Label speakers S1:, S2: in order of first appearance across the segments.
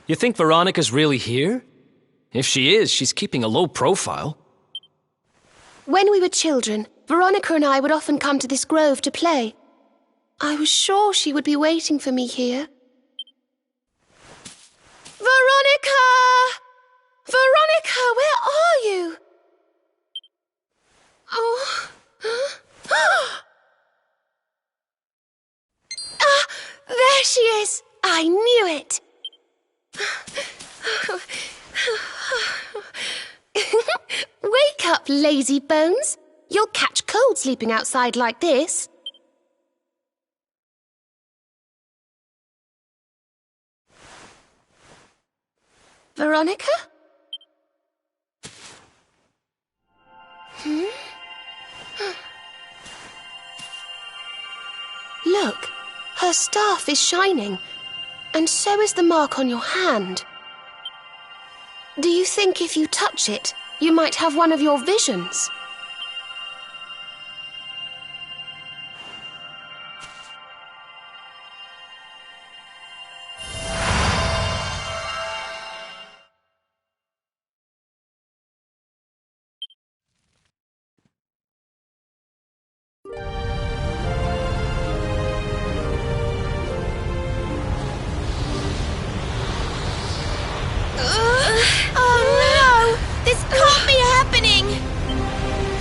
S1: You think Veronica's really here? If she is, she's keeping a low profile.
S2: When we were children, Veronica and I would often come to this grove to play. I was sure she would be waiting for me here. Veronica! Veronica, where are you? Oh. Ah, there she is! I knew it! Wake up, lazy bones. You'll catch cold sleeping outside like this. Veronica? Look, her staff is shining, and so is the mark on your hand. Do you think if you touch it, you might have one of your visions?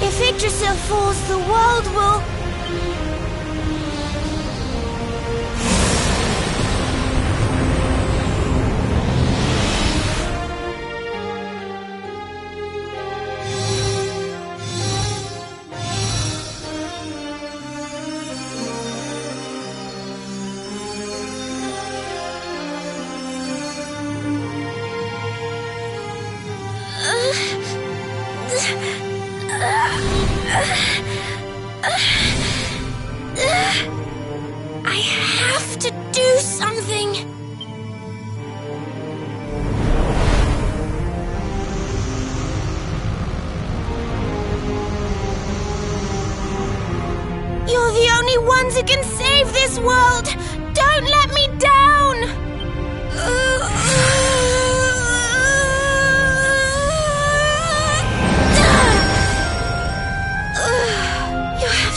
S3: If Yggdrasil falls, the world will... I have to do something. You're the only ones who can save this world. Don't let me down.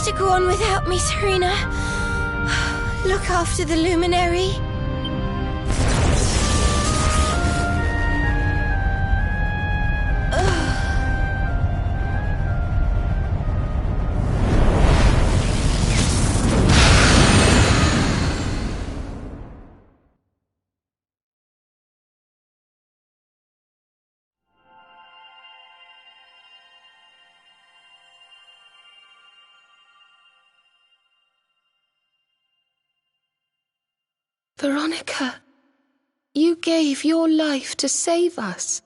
S3: To go on without me, Serena. Look after the luminary.
S2: Veronica, you gave your life to save us.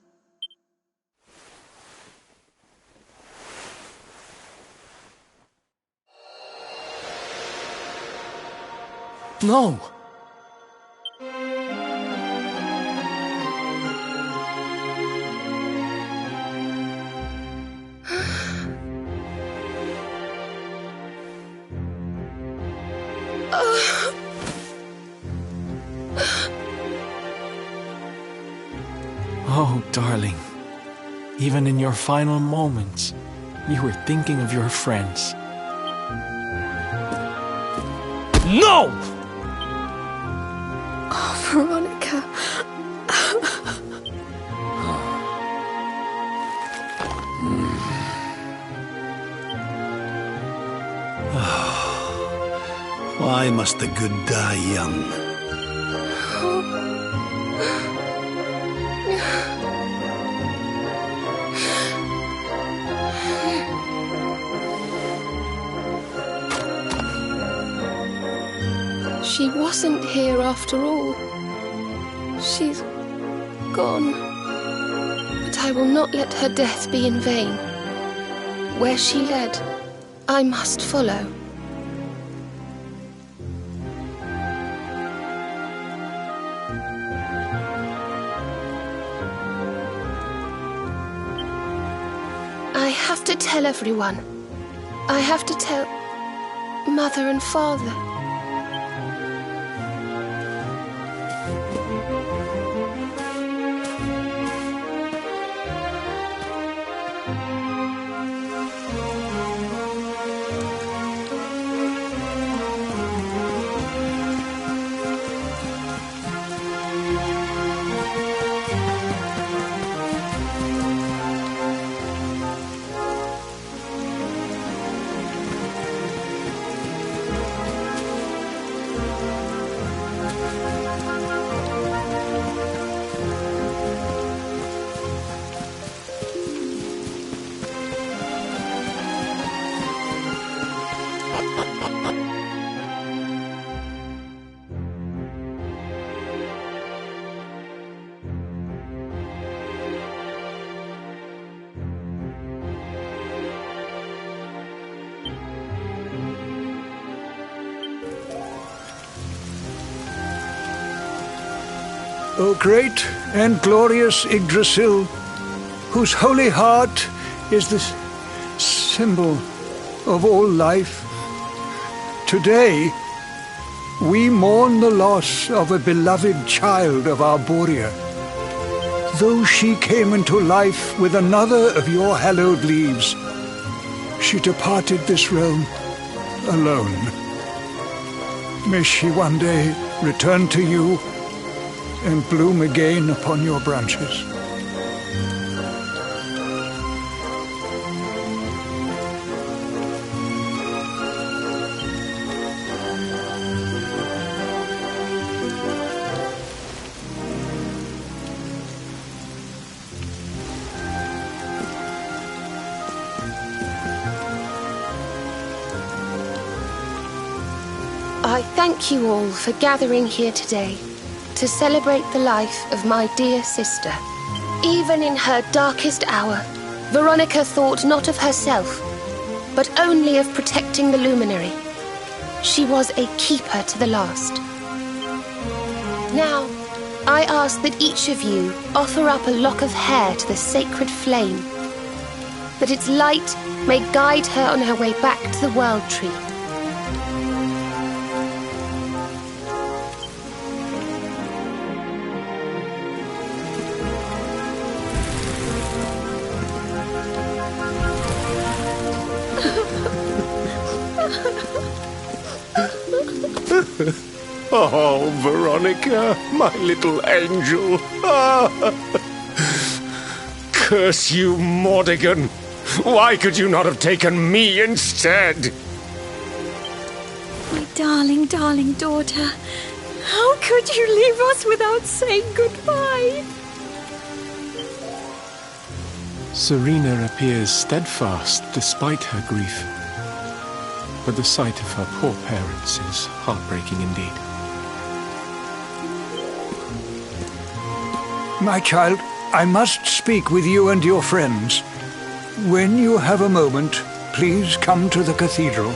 S1: No!
S4: Oh, darling. Even in your final moments, you were thinking of your friends.
S1: No!
S2: Oh, Veronica.
S5: Why must the good die young?
S2: She wasn't here after all. She's gone. But I will not let her death be in vain. Where she led, I must follow. I have to tell everyone. I have to tell Mother and Father.
S6: O great and glorious Yggdrasil, whose holy heart is the symbol of all life, today we mourn the loss of a beloved child of Arborea. Though she came into life with another of your hallowed leaves, she departed this realm alone. May she one day return to you and bloom again upon your branches.
S2: I thank you all for gathering here today to celebrate the life of my dear sister. Even in her darkest hour, Veronica thought not of herself, but only of protecting the Luminary. She was a keeper to the last. Now, I ask that each of you offer up a lock of hair to the sacred flame, that its light may guide her on her way back to the World Tree.
S7: Oh, Veronica, my little angel. Curse you, Mordegon. Why could you not have taken me instead?
S3: My darling, darling daughter. How could you leave us without saying goodbye?
S4: Serena appears steadfast despite her grief. But the sight of her poor parents is heartbreaking indeed.
S6: My child, I must speak with you and your friends. When you have a moment, please come to the cathedral.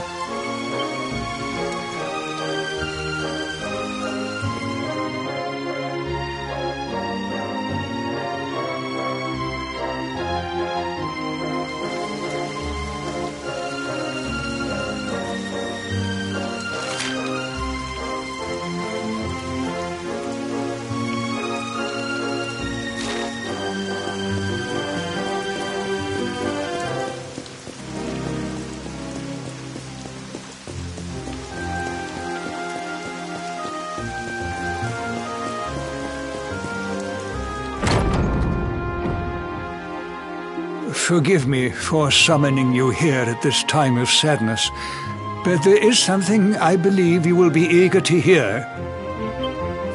S6: Forgive me for summoning you here at this time of sadness, but there is something I believe you will be eager to hear.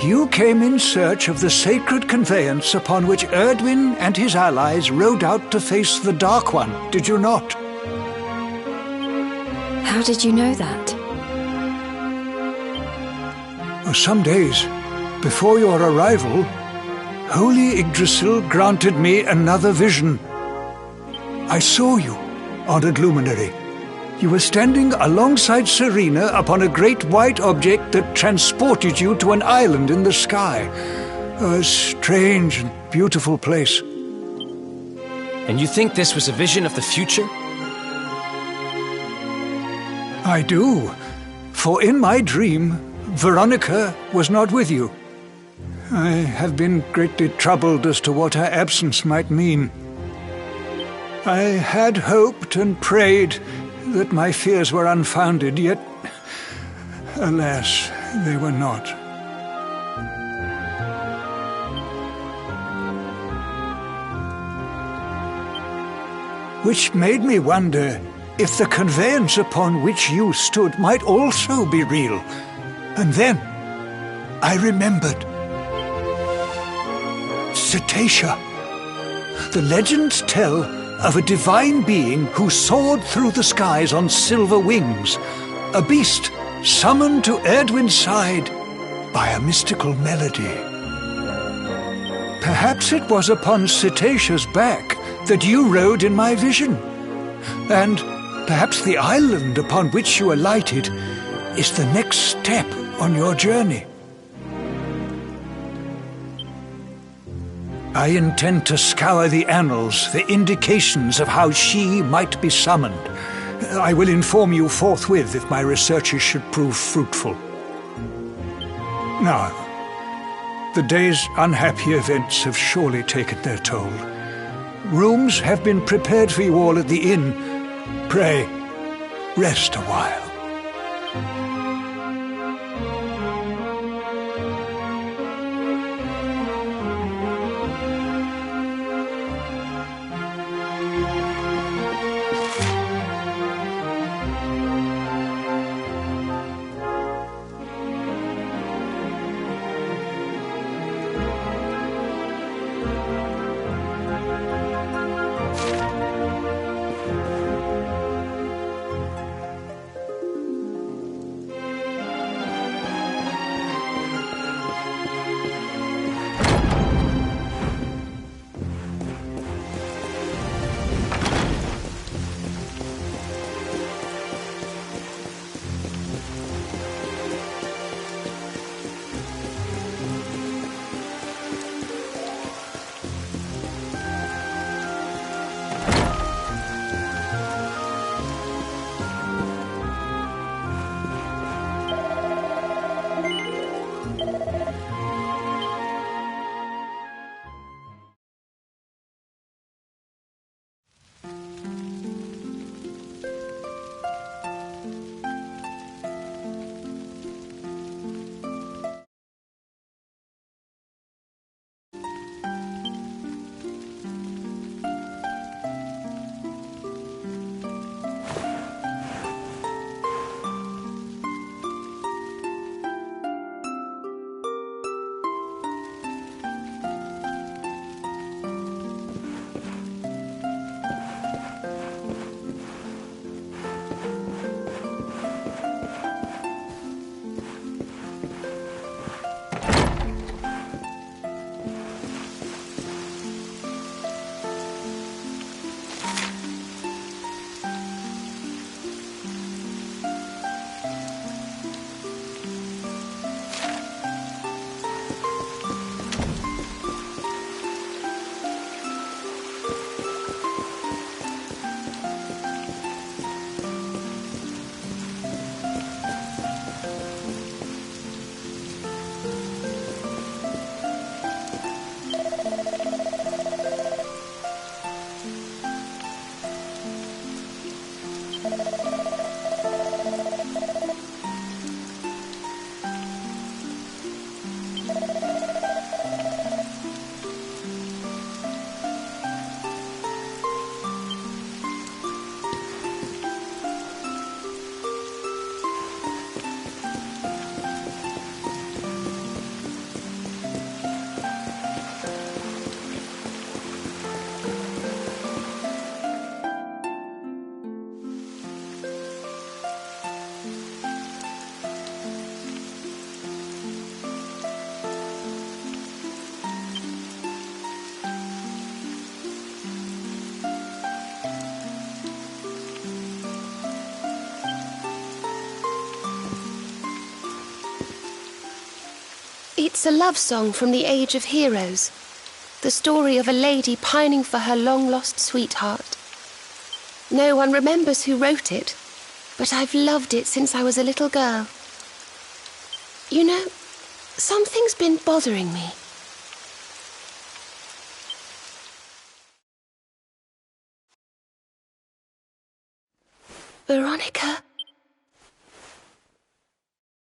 S6: You came in search of the sacred conveyance upon which Erdwin and his allies rode out to face the Dark One, did you not?
S3: How did you know that?
S6: Some days before your arrival, Holy Yggdrasil granted me another vision. I saw you, honored luminary. You were standing alongside Serena upon a great white object that transported you to an island in the sky. A strange and beautiful place.
S1: And you think this was a vision of the future?
S6: I do. For in my dream, Veronica was not with you. I have been greatly troubled as to what her absence might mean. I had hoped and prayed that my fears were unfounded, yet, alas, they were not. Which made me wonder if the conveyance upon which you stood might also be real. And then I remembered. Cetacea. The legends tell of a divine being who soared through the skies on silver wings, a beast summoned to Erdwin's side by a mystical melody. Perhaps it was upon Cetacea's back that you rode in my vision, and perhaps the island upon which you alighted is the next step on your journey. I intend to scour the annals for indications of how she might be summoned. I will inform you forthwith if my researches should prove fruitful. Now, the day's unhappy events have surely taken their toll. Rooms have been prepared for you all at the inn. Pray, rest a while.
S2: It's a love song from the Age of Heroes. The story of a lady pining for her long-lost sweetheart. No one remembers who wrote it, but I've loved it since I was a little girl. You know, something's been bothering me. Veronica?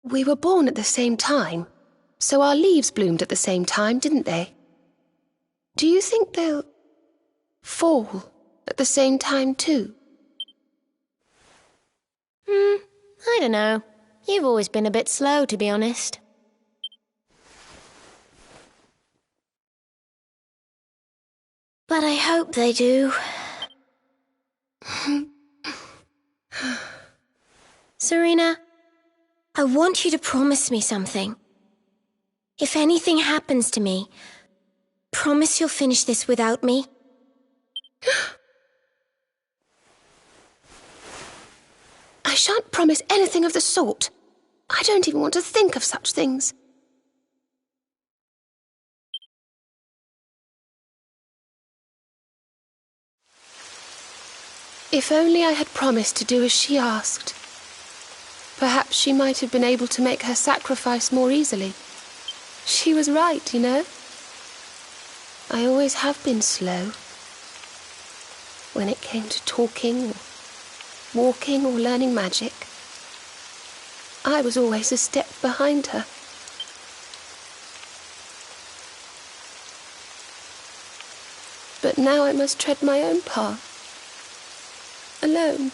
S2: We were born at the same time, so our leaves bloomed at the same time, didn't they? Do you think they'll fall at the same time too?
S3: I don't know. You've always been a bit slow, to be honest. But I hope they do. Serena, I want you to promise me something. If anything happens to me, promise you'll finish this without me.
S2: I shan't promise anything of the sort. I don't even want to think of such things. If only I had promised to do as she asked. Perhaps she might have been able to make her sacrifice more easily. She was right, you know. I always have been slow. When it came to talking, or walking, or learning magic, I was always a step behind her. But now I must tread my own path, alone.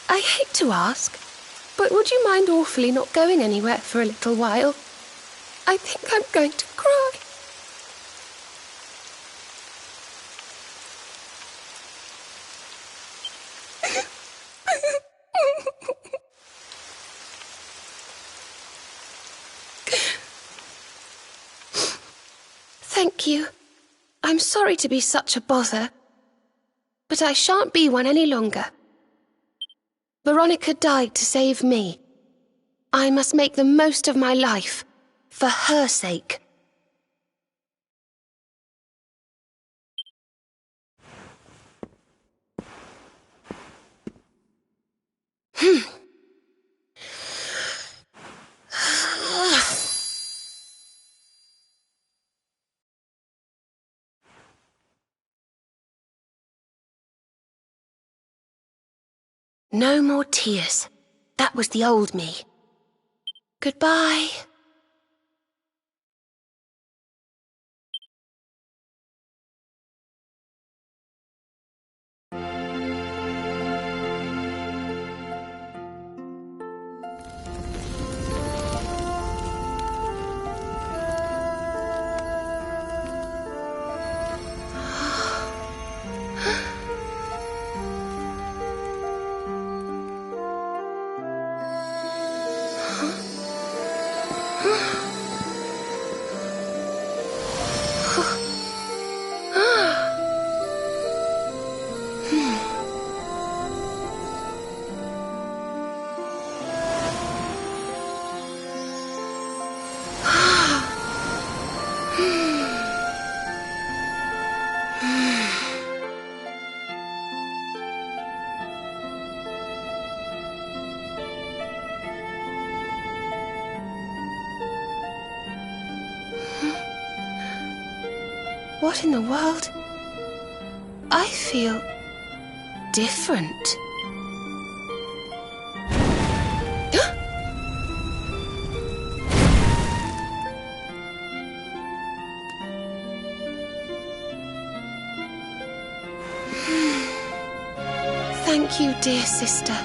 S2: I hate to ask, but would you mind awfully not going anywhere for a little while? I think I'm going to cry. Thank you. I'm sorry to be such a bother, but I shan't be one any longer. Veronica died to save me. I must make the most of my life, for her sake. No more tears. That was the old me. Goodbye. What in the world? I feel different. Thank you, dear sister.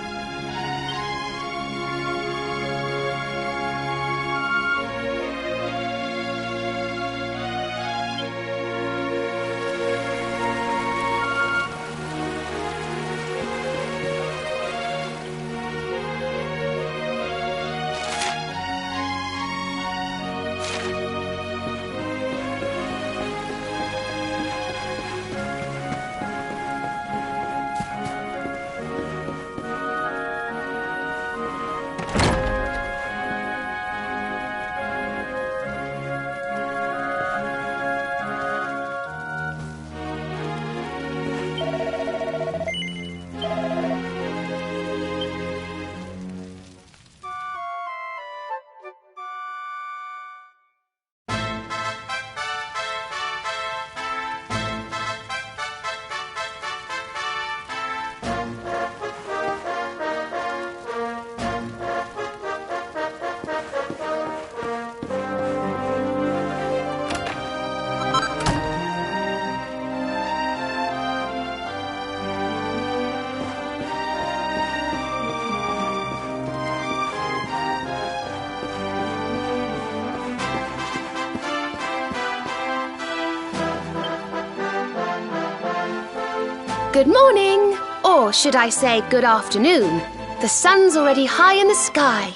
S2: Good morning, or should I say good afternoon. The sun's already high in the sky.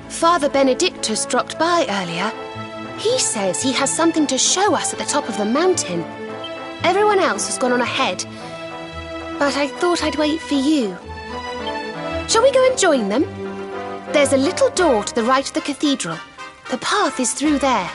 S2: Father Benedictus dropped by earlier. He says he has something to show us at the top of the mountain. Everyone else has gone on ahead, but I thought I'd wait for you. Shall we go and join them? There's a little door to the right of the cathedral. The path is through there.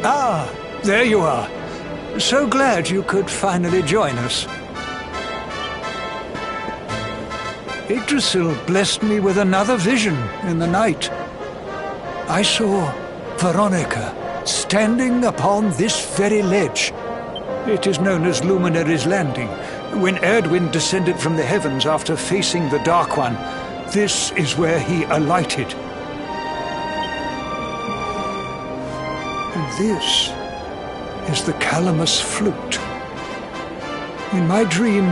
S6: Ah, there you are. So glad you could finally join us. Yggdrasil blessed me with another vision in the night. I saw Veronica standing upon this very ledge. It is known as Luminary's Landing. When Erdwin descended from the heavens after facing the Dark One, this is where he alighted. And this is the Calamus flute. In my dream,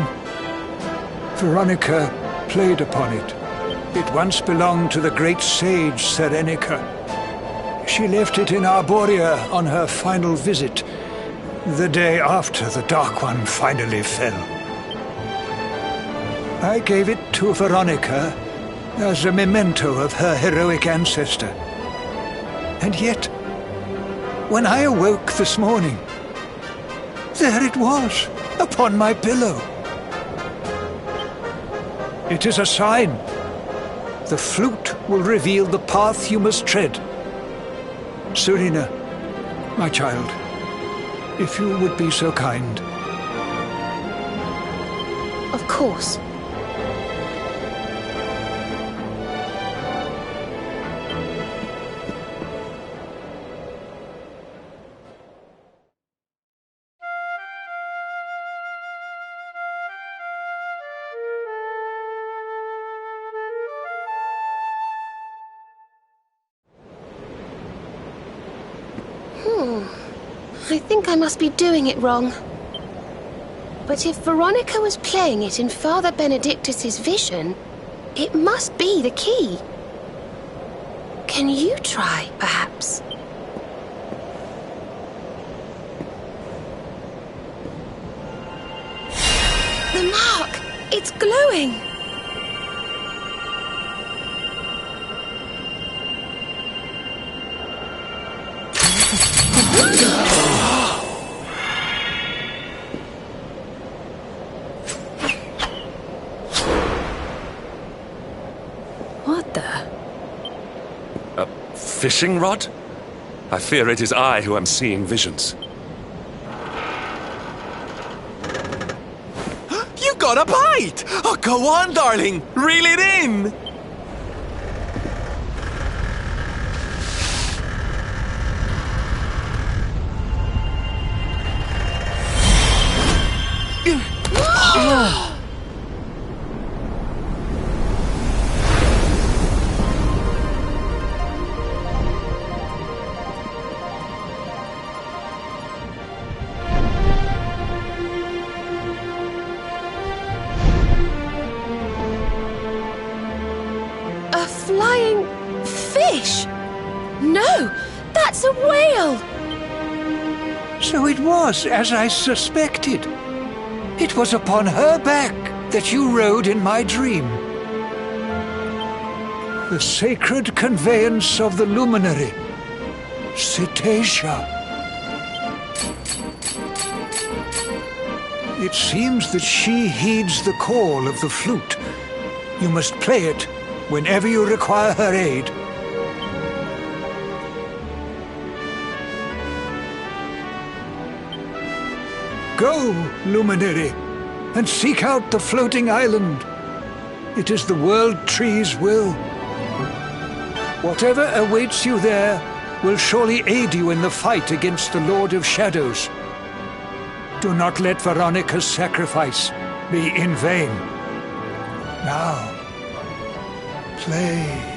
S6: Veronica played upon it. It once belonged to the great sage Serenica. She left it in Arborea on her final visit, the day after the Dark One finally fell. I gave it to Veronica as a memento of her heroic ancestor. And yet, when I awoke this morning, there it was, upon my pillow. It is a sign. The flute will reveal the path you must tread. Serena, my child, if you would be so kind.
S2: Of course. I think I must be doing it wrong. But if Veronica was playing it in Father Benedictus's vision, it must be the key. Can you try, perhaps? The mark! It's glowing!
S1: What the?
S8: A fishing rod? I fear it is I who am seeing visions.
S9: You got a bite! Oh, go on, darling! Reel it in!
S2: A flying fish? No, that's a whale!
S6: So it was as I suspected. It was upon her back that you rode in my dream. The sacred conveyance of the luminary, Cetacea. It seems that she heeds the call of the flute. You must play it whenever you require her aid. Go, luminary, and seek out the floating island. It is the World Tree's will. Whatever awaits you there will surely aid you in the fight against the Lord of Shadows. Do not let Veronica's sacrifice be in vain. Now, play.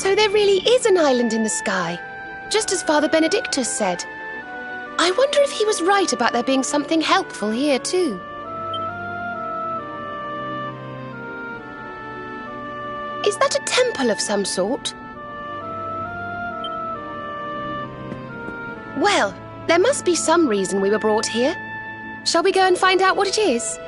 S2: So there really is an island in the sky, just as Father Benedictus said. I wonder if he was right about there being something helpful here too. Is that a temple of some sort? Well, there must be some reason we were brought here. Shall we go and find out what it is?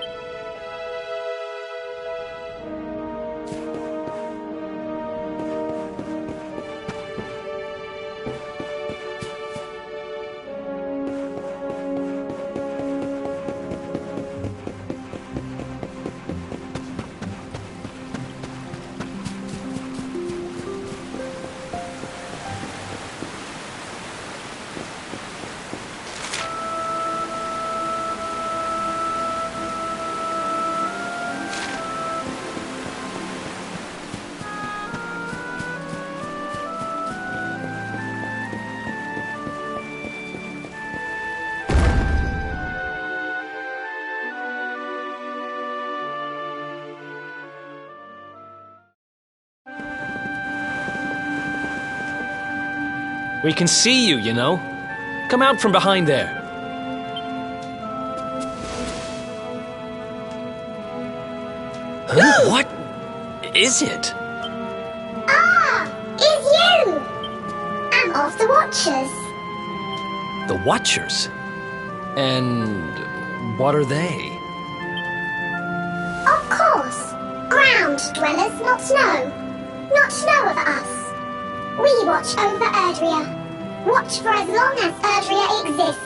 S1: We can see you, you know. Come out from behind there. Huh? What is it?
S10: Ah! It's you! I'm of the Watchers.
S1: The Watchers? And what are they?
S10: Of course. Ground dwellers, not snow. Not snow of us. We watch over Erdrea. Watch for as long as Erdrea exists.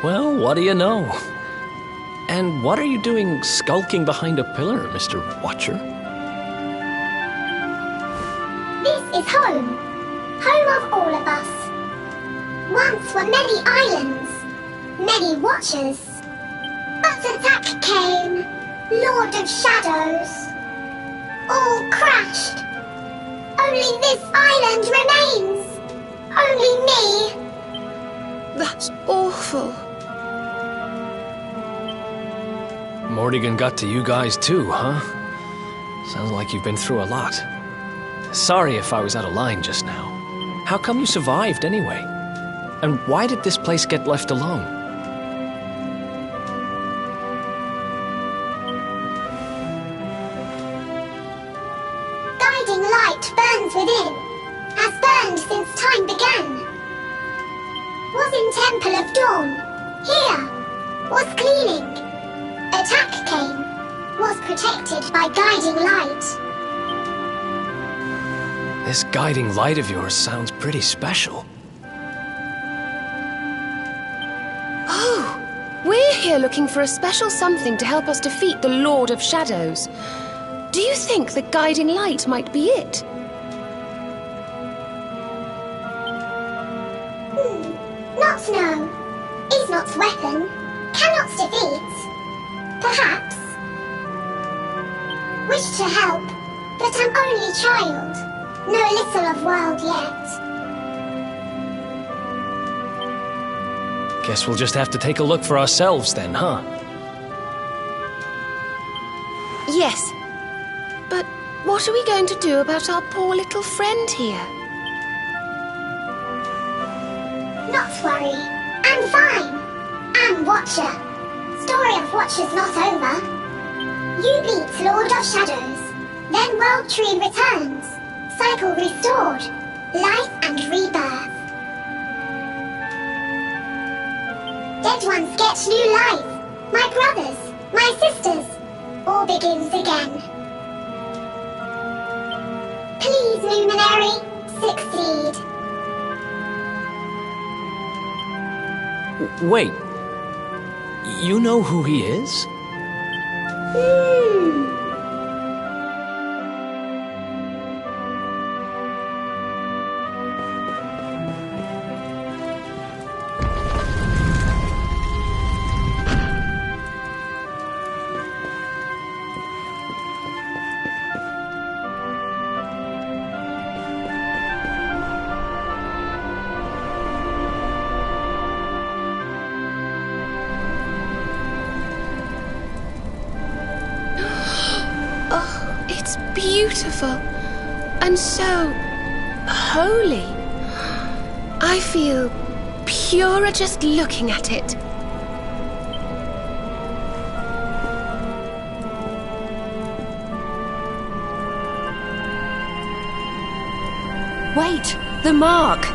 S1: Well, what do you know? And what are you doing skulking behind a pillar, Mr. Watcher?
S10: This is home. Home of all of us. Once were many islands, many Watchers. But attack came, Lord of Shadows. All crashed. Only this island remains. Only me.
S2: That's awful.
S1: Morrigan got to you guys too, huh? Sounds like you've been through a lot. Sorry if I was out of line just now. How come you survived anyway? And why did this place get left alone?
S10: Guiding light burns within, has burned since time began. Was in Temple of Dawn, here, was cleaning. Attack came, was protected by guiding light.
S1: This guiding light of yours sounds pretty special.
S2: Oh, we're here looking for a special something to help us defeat the Lord of Shadows. Do you think the guiding light might be it?
S10: Not know. Is not weapon. Cannot defeat. Perhaps. Wish to help, but I'm only child. Know little of world yet.
S1: Guess we'll just have to take a look for ourselves then, huh?
S2: Yes. But what are we going to do about our poor little friend here?
S10: Not worry. I'm fine. I'm Watcher. Story of Watchers not over. You beat Lord of Shadows. Then World Tree returns. Cycle restored. Life and rebirth. Dead ones get new life. My brothers, my sisters. All begins again. Please, Luminary, succeed.
S1: Wait. You know who he is?
S2: beautiful and so holy. I feel purer just looking at it.
S11: Wait, the mark!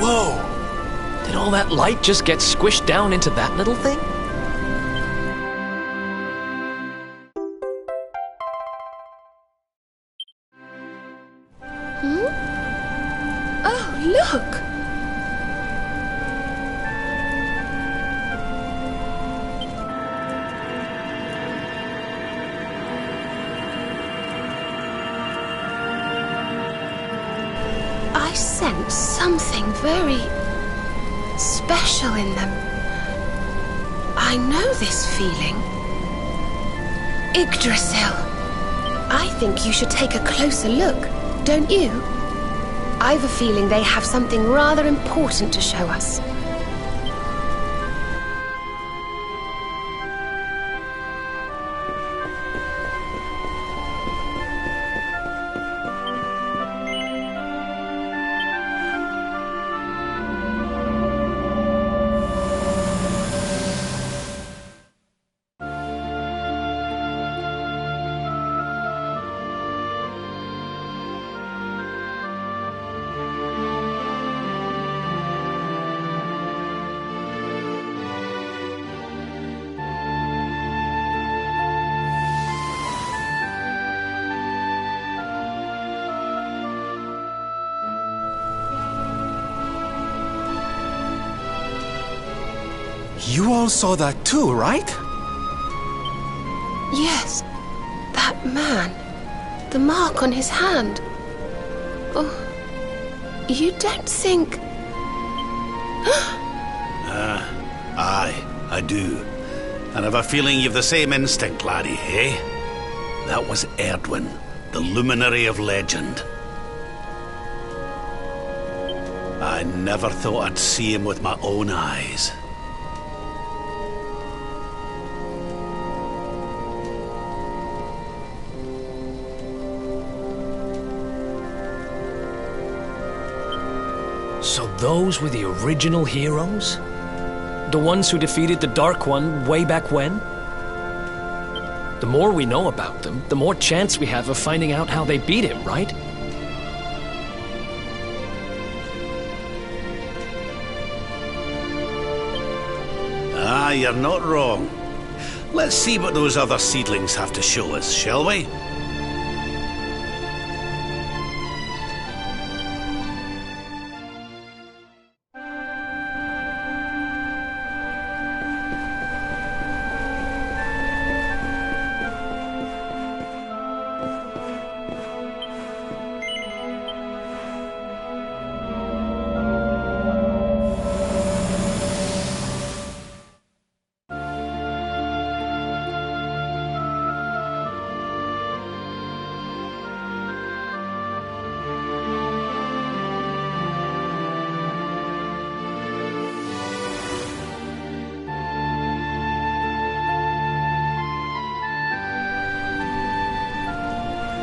S1: Whoa! Did all that light just get squished down into that little thing?
S2: Oh, look! I sense something very special in them. I know this feeling. Yggdrasil. I think you should take a closer look, don't you? I've a feeling they have something rather important to show us.
S9: You all saw that too, right?
S2: Yes, that man. The mark on his hand. Oh, you don't think...
S5: Aye, I do. And I've a feeling you've the same instinct, laddie, eh? That was Erdwin, the luminary of legend. I never thought I'd see him with my own eyes.
S1: So those were the original heroes? The ones who defeated the Dark One way back when? The more we know about them, the more chance we have of finding out how they beat him, right?
S5: Ah, you're not wrong. Let's see what those other seedlings have to show us, shall we?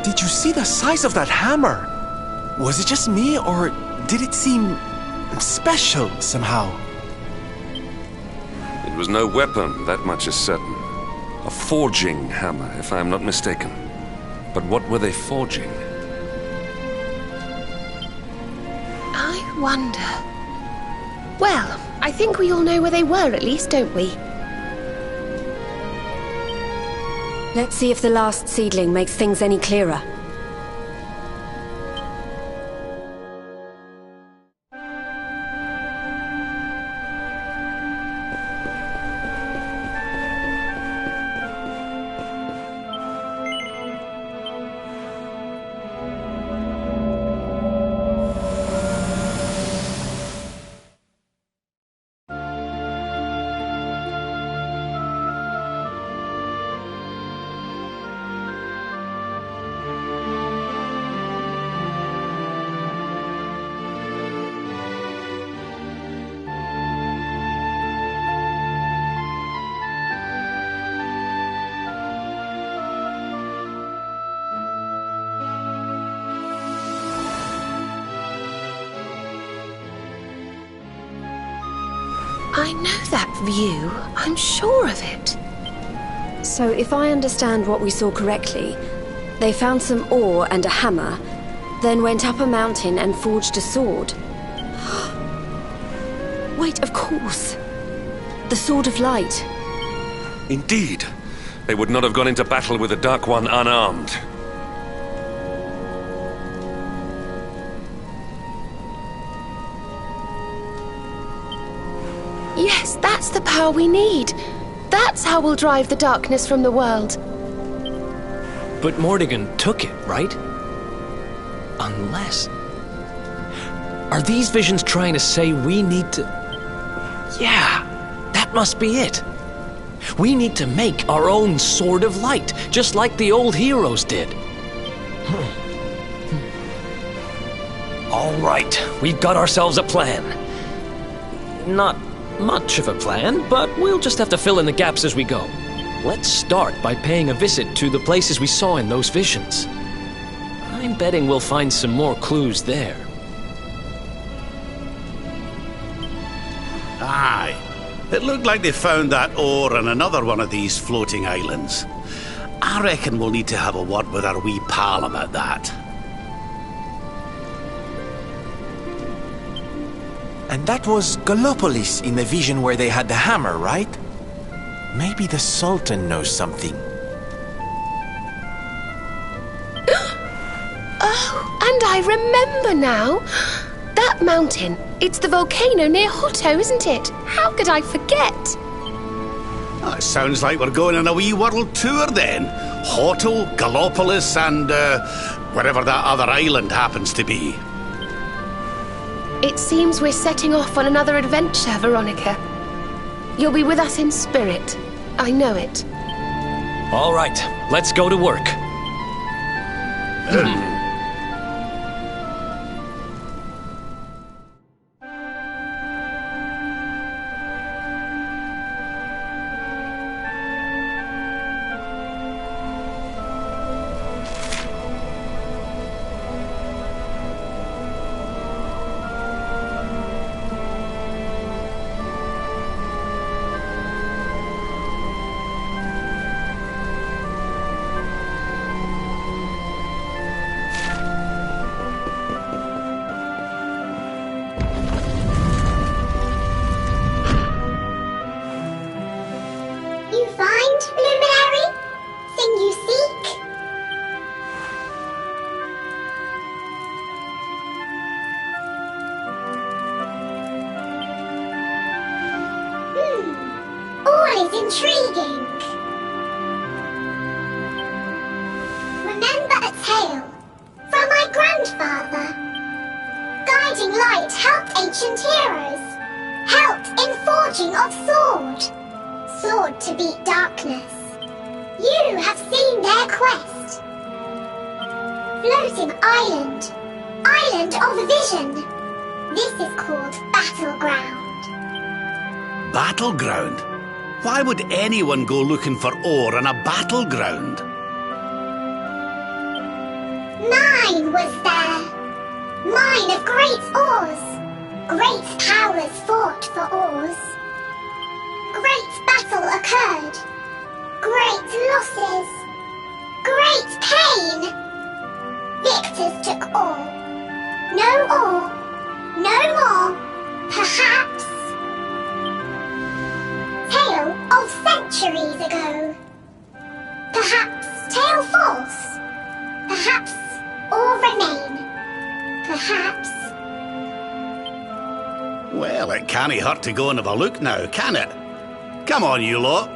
S9: Did you see the size of that hammer? Was it just me, or did it seem special somehow?
S8: It was no weapon, that much is certain. A forging hammer, if I am not mistaken. But what were they forging?
S2: I wonder... Well, I think we all know where they were at least, don't we?
S11: Let's see if the last seedling makes things any clearer.
S2: I know that view. I'm sure of it.
S11: So if I understand what we saw correctly, they found some ore and a hammer, then went up a mountain and forged a sword. Wait, of course. The Sword of Light.
S8: Indeed. They would not have gone into battle with the Dark One unarmed.
S2: Yes, that's the power we need. That's how we'll drive the darkness from the world.
S1: But Mordegon took it, right? Unless... Are these visions trying to say we need to... Yeah, that must be it. We need to make our own Sword of Light, just like the old heroes did. All right, we've got ourselves a plan. Not much of a plan, but we'll just have to fill in the gaps as we go. Let's start by paying a visit to the places we saw in those visions. I'm betting we'll find some more clues there.
S5: Aye. It looked like they found that ore on another one of these floating islands. I reckon we'll need to have a word with our wee pal about that.
S9: And that was Gallopolis in the vision where they had the hammer, right? Maybe the Sultan knows something.
S2: Oh, and I remember now. That mountain, it's the volcano near Hotto, isn't it? How could I forget?
S5: Oh, it sounds like we're going on a wee world tour then. Hotto, Gallopolis, and wherever that other island happens to be.
S2: It seems we're setting off on another adventure, Veronica. You'll be with us in spirit. I know it.
S1: All right, let's go to work.
S10: Intriguing. Remember a tale from my grandfather. Guiding light helped ancient heroes. Helped in forging of sword. Sword to beat darkness. You have seen their quest. Floating island. Island of vision. This is called Battleground.
S5: Battleground? Why would anyone go looking for ore on a battleground?
S10: Mine was there. Mine of great ores. Great powers fought for ores. Great battle occurred. Great losses. Great pain. Victors took all. No ore. No more. Perhaps. Tale of centuries ago. Perhaps tale false. Perhaps all remain. Perhaps.
S5: Well, it can't hurt to go and have a look now, can it? Come on, you lot.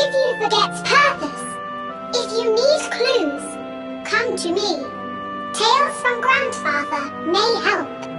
S10: If you forget purpose, if you need clues, come to me. Tales from Grandfather may help.